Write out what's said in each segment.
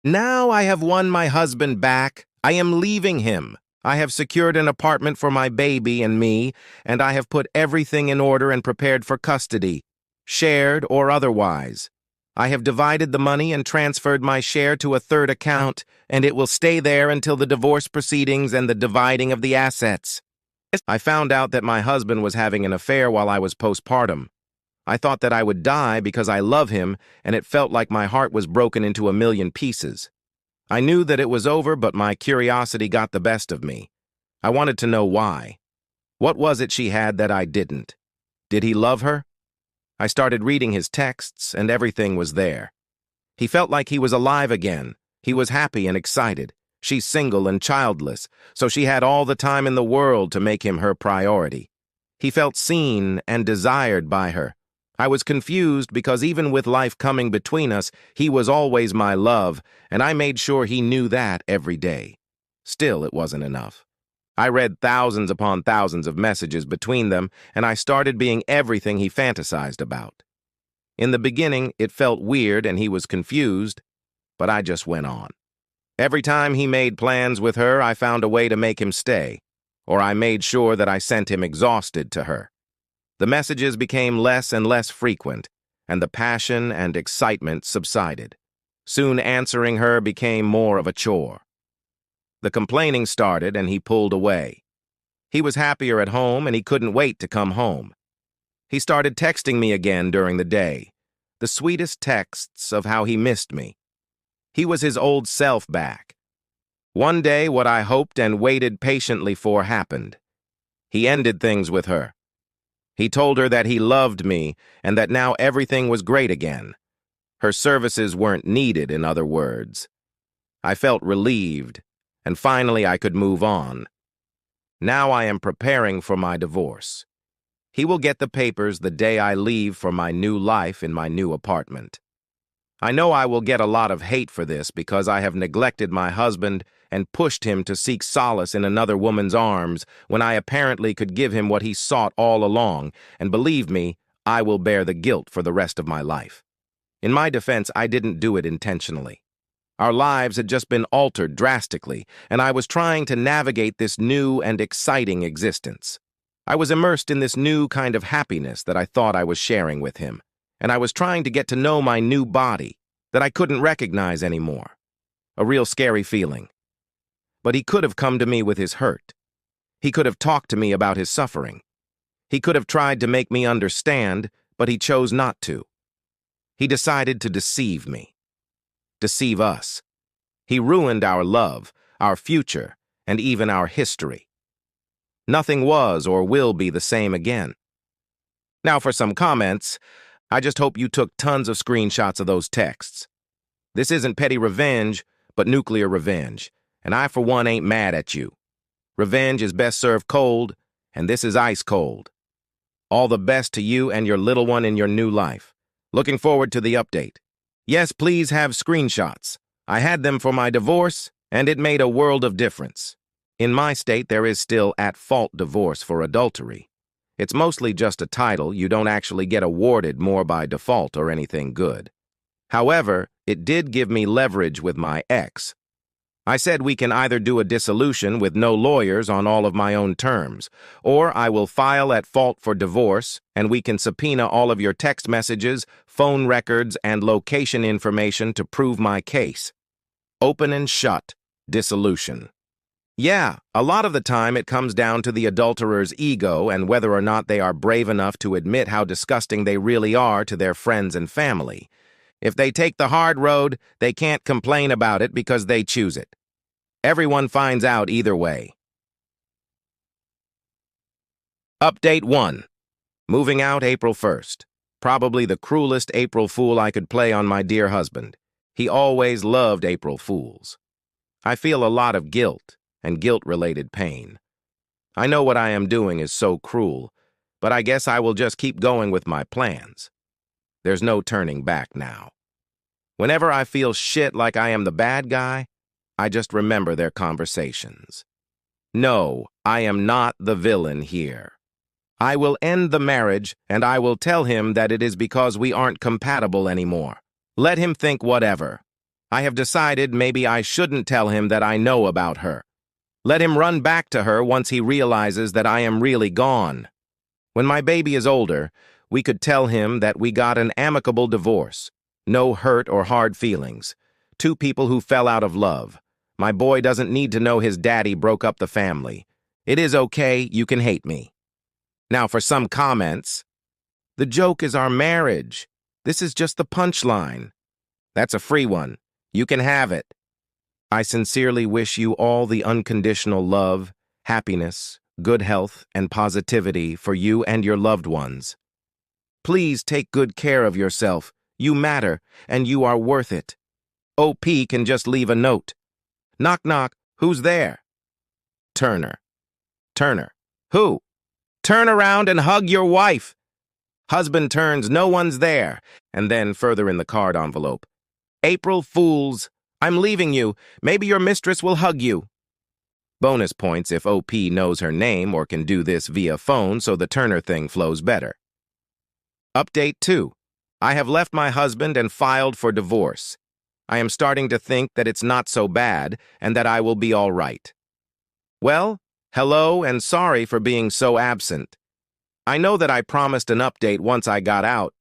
Now I have won my husband back. I am leaving him. I have secured an apartment for my baby and me, and I have put everything in order and prepared for custody, shared or otherwise. I have divided the money and transferred my share to a third account, and it will stay there until the divorce proceedings and the dividing of the assets. I found out that my husband was having an affair while I was postpartum. I thought that I would die because I love him, and it felt like my heart was broken into a million pieces. I knew that it was over, but my curiosity got the best of me. I wanted to know why. What was it she had that I didn't? Did he love her? I started reading his texts, and everything was there. He felt like he was alive again. He was happy and excited. She's single and childless, so she had all the time in the world to make him her priority. He felt seen and desired by her. I was confused because even with life coming between us, he was always my love, and I made sure he knew that every day. Still, it wasn't enough. I read thousands upon thousands of messages between them, and I started being everything he fantasized about. In the beginning, it felt weird and he was confused, but I just went on. Every time he made plans with her, I found a way to make him stay, or I made sure that I sent him exhausted to her. The messages became less and less frequent, and the passion and excitement subsided. Soon answering her became more of a chore. The complaining started, and he pulled away. He was happier at home, and he couldn't wait to come home. He started texting me again during the day, the sweetest texts of how he missed me. He was his old self back. One day, what I hoped and waited patiently for happened. He ended things with her. He told her that he loved me and that now everything was great again. Her services weren't needed, in other words. I felt relieved, and finally I could move on. Now I am preparing for my divorce. He will get the papers the day I leave for my new life in my new apartment. I know I will get a lot of hate for this because I have neglected my husband and pushed him to seek solace in another woman's arms when I apparently could give him what he sought all along, and believe me, I will bear the guilt for the rest of my life. In my defense, I didn't do it intentionally. Our lives had just been altered drastically, and I was trying to navigate this new and exciting existence. I was immersed in this new kind of happiness that I thought I was sharing with him, and I was trying to get to know my new body that I couldn't recognize anymore. A real scary feeling. But he could have come to me with his hurt. He could have talked to me about his suffering. He could have tried to make me understand, but he chose not to. He decided to deceive me. Deceive us. He ruined our love, our future, and even our history. Nothing was or will be the same again. Now for some comments. I just hope you took tons of screenshots of those texts. This isn't petty revenge, but nuclear revenge, and I for one ain't mad at you. Revenge is best served cold, and this is ice cold. All the best to you and your little one in your new life. Looking forward to the update. Yes, please have screenshots. I had them for my divorce, and it made a world of difference. In my state, there is still at-fault divorce for adultery. It's mostly just a title. You don't actually get awarded more by default or anything good. However, it did give me leverage with my ex. I said we can either do a dissolution with no lawyers on all of my own terms, or I will file at fault for divorce, and we can subpoena all of your text messages, phone records, and location information to prove my case. Open and shut. Dissolution. Yeah, a lot of the time it comes down to the adulterer's ego and whether or not they are brave enough to admit how disgusting they really are to their friends and family. If they take the hard road, they can't complain about it because they choose it. Everyone finds out either way. Update 1. Moving out April 1st. Probably the cruelest April Fool I could play on my dear husband. He always loved April Fools. I feel a lot of guilt and guilt-related pain. I know what I am doing is so cruel, but I guess I will just keep going with my plans. There's no turning back now. Whenever I feel shit like I am the bad guy, I just remember their conversations. No, I am not the villain here. I will end the marriage, and I will tell him that it is because we aren't compatible anymore. Let him think whatever. I have decided maybe I shouldn't tell him that I know about her. Let him run back to her once he realizes that I am really gone. When my baby is older, we could tell him that we got an amicable divorce. No hurt or hard feelings. Two people who fell out of love. My boy doesn't need to know his daddy broke up the family. It is okay, you can hate me. Now for some comments. The joke is our marriage. This is just the punchline. That's a free one. You can have it. I sincerely wish you all the unconditional love, happiness, good health, and positivity for you and your loved ones. Please take good care of yourself. You matter, and you are worth it. OP can just leave a note. Knock knock, who's there? Turner. Turner. Who? Turn around and hug your wife. Husband turns, no one's there. And then further in the card envelope. April Fools. I'm leaving you. Maybe your mistress will hug you. Bonus points if OP knows her name or can do this via phone so the Turner thing flows better. Update 2. I have left my husband and filed for divorce. I am starting to think that it's not so bad and that I will be all right. Well, hello and sorry for being so absent. I know that I promised an update once I got out,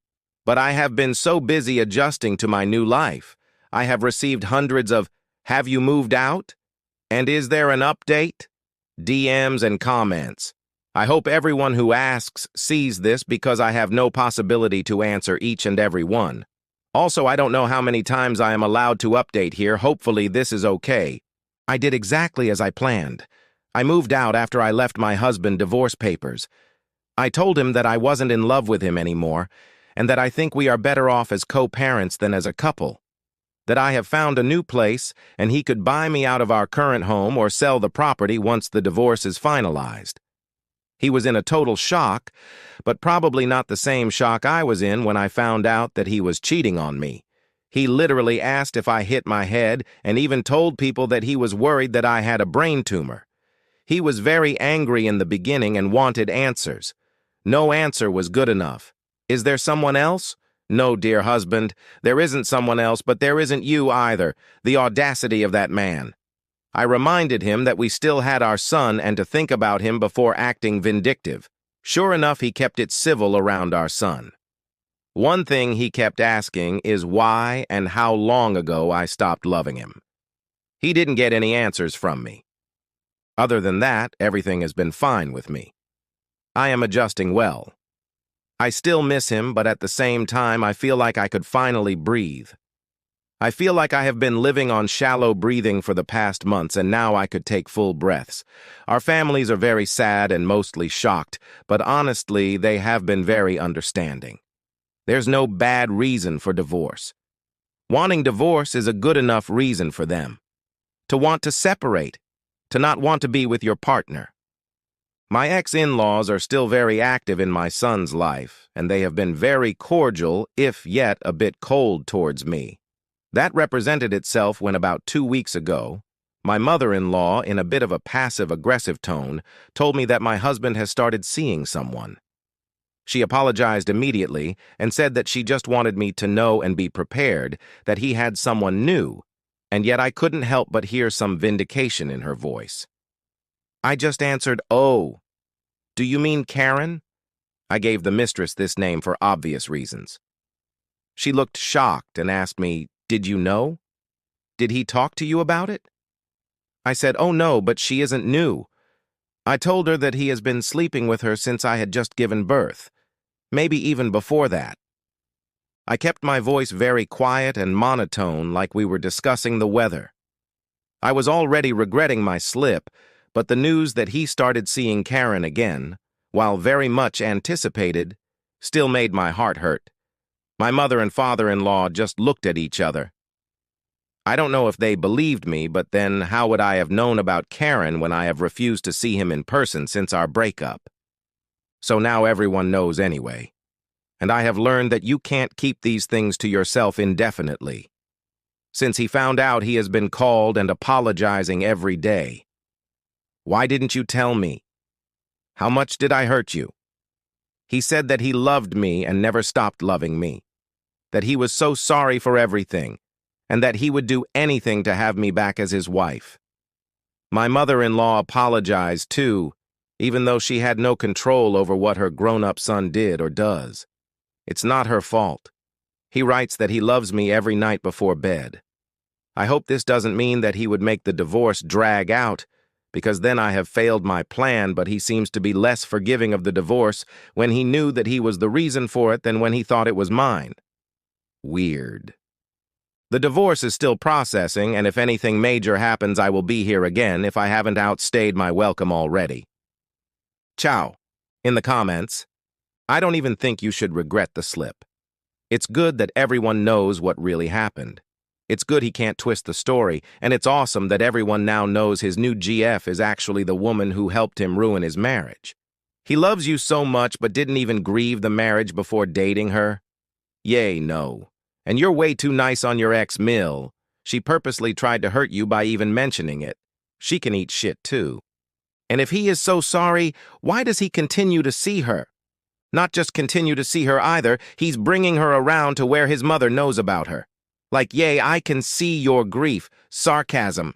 but I have been so busy adjusting to my new life. I have received hundreds of, "Have you moved out?" and "Is there an update?" DMs and comments. I hope everyone who asks sees this because I have no possibility to answer each and every one. Also, I don't know how many times I am allowed to update here. Hopefully this is okay. I did exactly as I planned. I moved out after I left my husband divorce papers. I told him that I wasn't in love with him anymore and that I think we are better off as co-parents than as a couple. That I have found a new place and he could buy me out of our current home or sell the property once the divorce is finalized. He was in a total shock, but probably not the same shock I was in when I found out that he was cheating on me. He literally asked if I hit my head and even told people that he was worried that I had a brain tumor. He was very angry in the beginning and wanted answers. No answer was good enough. Is there someone else? No, dear husband, there isn't someone else, but there isn't you either. The audacity of that man. I reminded him that we still had our son and to think about him before acting vindictive. Sure enough, he kept it civil around our son. One thing he kept asking is why and how long ago I stopped loving him. He didn't get any answers from me. Other than that, everything has been fine with me. I am adjusting well. I still miss him, but at the same time, I feel like I could finally breathe. I feel like I have been living on shallow breathing for the past months, and now I could take full breaths. Our families are very sad and mostly shocked, but honestly, they have been very understanding. There's no bad reason for divorce. Wanting divorce is a good enough reason for them. To want to separate, to not want to be with your partner. My ex-in-laws are still very active in my son's life, and they have been very cordial, if yet a bit cold towards me. That represented itself when about 2 weeks ago, my mother-in-law, in a bit of a passive-aggressive tone, told me that my husband has started seeing someone. She apologized immediately and said that she just wanted me to know and be prepared that he had someone new, and yet I couldn't help but hear some vindication in her voice. I just answered, "Oh, do you mean Karen?" I gave the mistress this name for obvious reasons. She looked shocked and asked me, "Did you know? Did he talk to you about it?" I said, "Oh no, but she isn't new. I told her that he has been sleeping with her since I had just given birth, maybe even before that." I kept my voice very quiet and monotone like we were discussing the weather. I was already regretting my slip, but the news that he started seeing Karen again, while very much anticipated, still made my heart hurt. My mother and father-in-law just looked at each other. I don't know if they believed me, but then how would I have known about Karen when I have refused to see him in person since our breakup? So now everyone knows anyway. And I have learned that you can't keep these things to yourself indefinitely. Since he found out, he has been called and apologizing every day. Why didn't you tell me? How much did I hurt you? He said that he loved me and never stopped loving me. That he was so sorry for everything, and that he would do anything to have me back as his wife. My mother-in-law apologized too, even though she had no control over what her grown-up son did or does. It's not her fault. He writes that he loves me every night before bed. I hope this doesn't mean that he would make the divorce drag out, because then I have failed my plan, but he seems to be less forgiving of the divorce when he knew that he was the reason for it than when he thought it was mine. Weird. The divorce is still processing, and if anything major happens, I will be here again if I haven't outstayed my welcome already. Ciao. In the comments, I don't even think you should regret the slip. It's good that everyone knows what really happened. It's good he can't twist the story, and it's awesome that everyone now knows his new GF is actually the woman who helped him ruin his marriage. He loves you so much but didn't even grieve the marriage before dating her? Yay, no. And you're way too nice on your ex, Mill. She purposely tried to hurt you by even mentioning it. She can eat shit too. And if he is so sorry, why does he continue to see her? Not just continue to see her either, he's bringing her around to where his mother knows about her. Like, yay, I can see your grief. Sarcasm.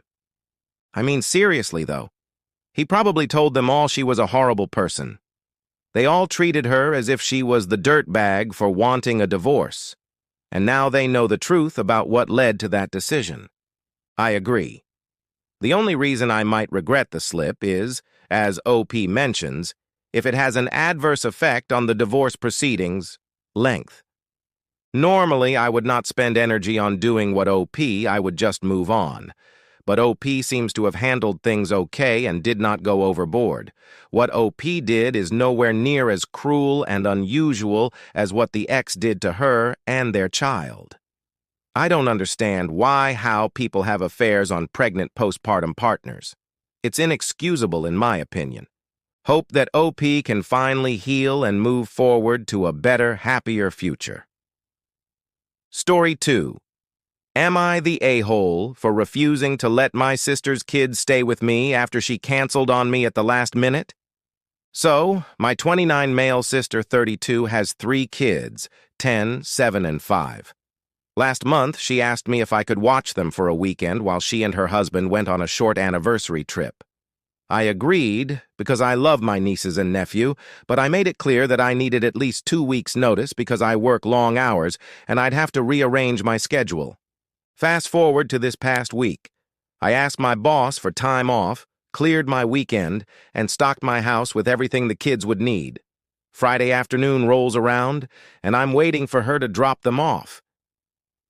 I mean, seriously, though. He probably told them all she was a horrible person. They all treated her as if she was the dirtbag for wanting a divorce. And now they know the truth about what led to that decision. I agree. The only reason I might regret the slip is, as OP mentions, if it has an adverse effect on the divorce proceedings' length. Normally, I would not spend energy on doing what I would just move on. But OP seems to have handled things okay and did not go overboard. What OP did is nowhere near as cruel and unusual as what the ex did to her and their child. I don't understand how people have affairs on pregnant postpartum partners. It's inexcusable in my opinion. Hope that OP can finally heal and move forward to a better, happier future. Story 2. Am I the a-hole for refusing to let my sister's kids stay with me after she canceled on me at the last minute? So, my 29 male sister 32 has 3 kids, 10, 7, and 5. Last month, she asked me if I could watch them for a weekend while she and her husband went on a short anniversary trip. I agreed because I love my nieces and nephew, but I made it clear that I needed at least 2 weeks' notice because I work long hours and I'd have to rearrange my schedule. Fast forward to this past week. I asked my boss for time off, cleared my weekend, and stocked my house with everything the kids would need. Friday afternoon rolls around, and I'm waiting for her to drop them off.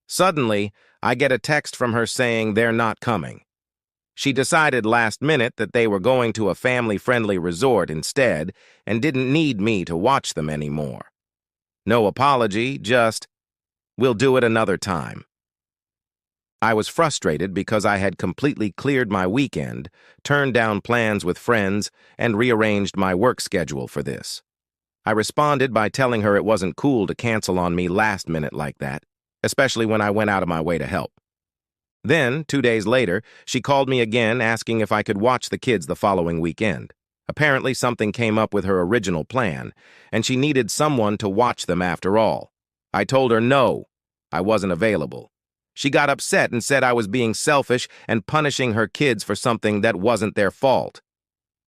Suddenly, I get a text from her saying they're not coming. She decided last minute that they were going to a family-friendly resort instead and didn't need me to watch them anymore. No apology, just, we'll do it another time. I was frustrated because I had completely cleared my weekend, turned down plans with friends, and rearranged my work schedule for this. I responded by telling her it wasn't cool to cancel on me last minute like that, especially when I went out of my way to help. Then, 2 days later, she called me again asking if I could watch the kids the following weekend. Apparently something came up with her original plan, and she needed someone to watch them after all. I told her no, I wasn't available. She got upset and said I was being selfish and punishing her kids for something that wasn't their fault.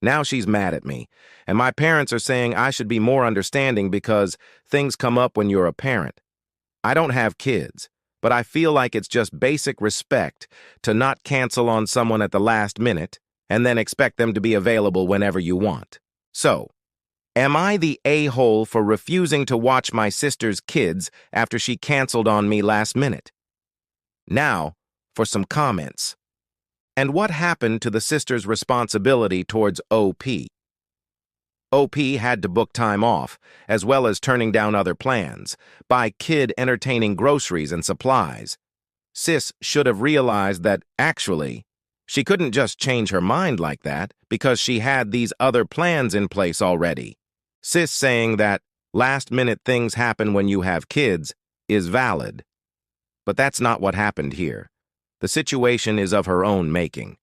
Now she's mad at me, and my parents are saying I should be more understanding because things come up when you're a parent. I don't have kids, but I feel like it's just basic respect to not cancel on someone at the last minute and then expect them to be available whenever you want. So, am I the a-hole for refusing to watch my sister's kids after she canceled on me last minute? Now, for some comments. And what happened to the sister's responsibility towards OP? OP had to book time off, as well as turning down other plans, buy kid entertaining groceries and supplies. Sis should have realized that, actually, she couldn't just change her mind like that because she had these other plans in place already. Sis saying that last-minute things happen when you have kids is valid. But that's not what happened here. The situation is of her own making.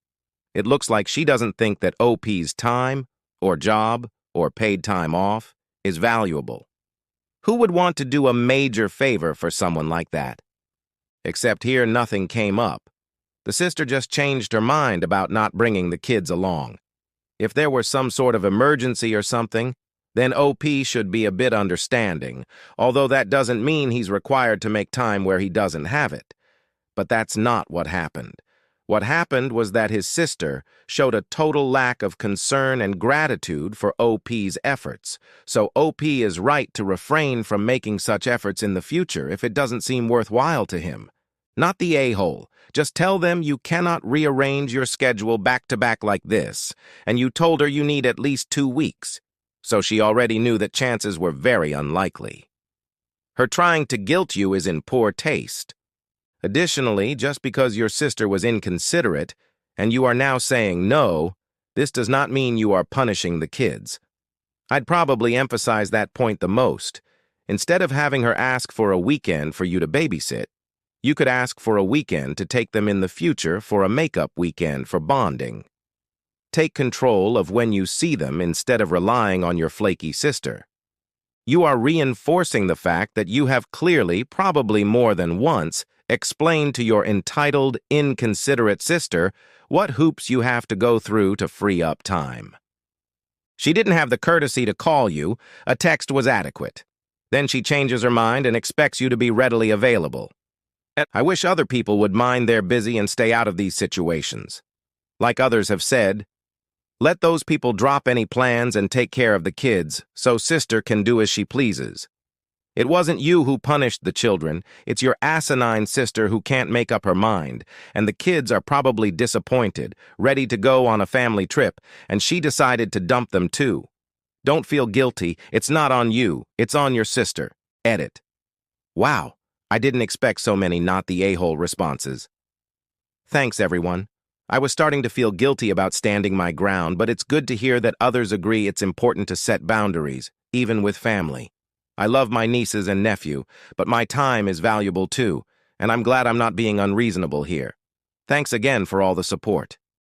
It looks like she doesn't think that OP's time, or job, or paid time off is valuable. Who would want to do a major favor for someone like that? Except here nothing came up. The sister just changed her mind about not bringing the kids along. If there were some sort of emergency or something, then OP should be a bit understanding, although that doesn't mean he's required to make time where he doesn't have it. But that's not what happened. What happened was that his sister showed a total lack of concern and gratitude for OP's efforts, so OP is right to refrain from making such efforts in the future if it doesn't seem worthwhile to him. Not the a-hole. Just tell them you cannot rearrange your schedule back-to-back like this, and you told her you need at least 2 weeks, so she already knew that chances were very unlikely. Her trying to guilt you is in poor taste. Additionally, just because your sister was inconsiderate and you are now saying no, this does not mean you are punishing the kids. I'd probably emphasize that point the most. Instead of having her ask for a weekend for you to babysit, you could ask for a weekend to take them in the future for a makeup weekend for bonding. Take control of when you see them instead of relying on your flaky sister. You are reinforcing the fact that you have clearly, probably more than once, explained to your entitled, inconsiderate sister what hoops you have to go through to free up time. She didn't have the courtesy to call you. A text was adequate. Then she changes her mind and expects you to be readily available. I wish other people would mind they're busy and stay out of these situations. Like others have said, let those people drop any plans and take care of the kids so sister can do as she pleases. It wasn't you who punished the children, it's your asinine sister who can't make up her mind, and the kids are probably disappointed, ready to go on a family trip, and she decided to dump them too. Don't feel guilty, it's not on you, it's on your sister. Edit. Wow, I didn't expect so many not the a-hole responses. Thanks, everyone. I was starting to feel guilty about standing my ground, but it's good to hear that others agree it's important to set boundaries, even with family. I love my nieces and nephew, but my time is valuable too, and I'm glad I'm not being unreasonable here. Thanks again for all the support.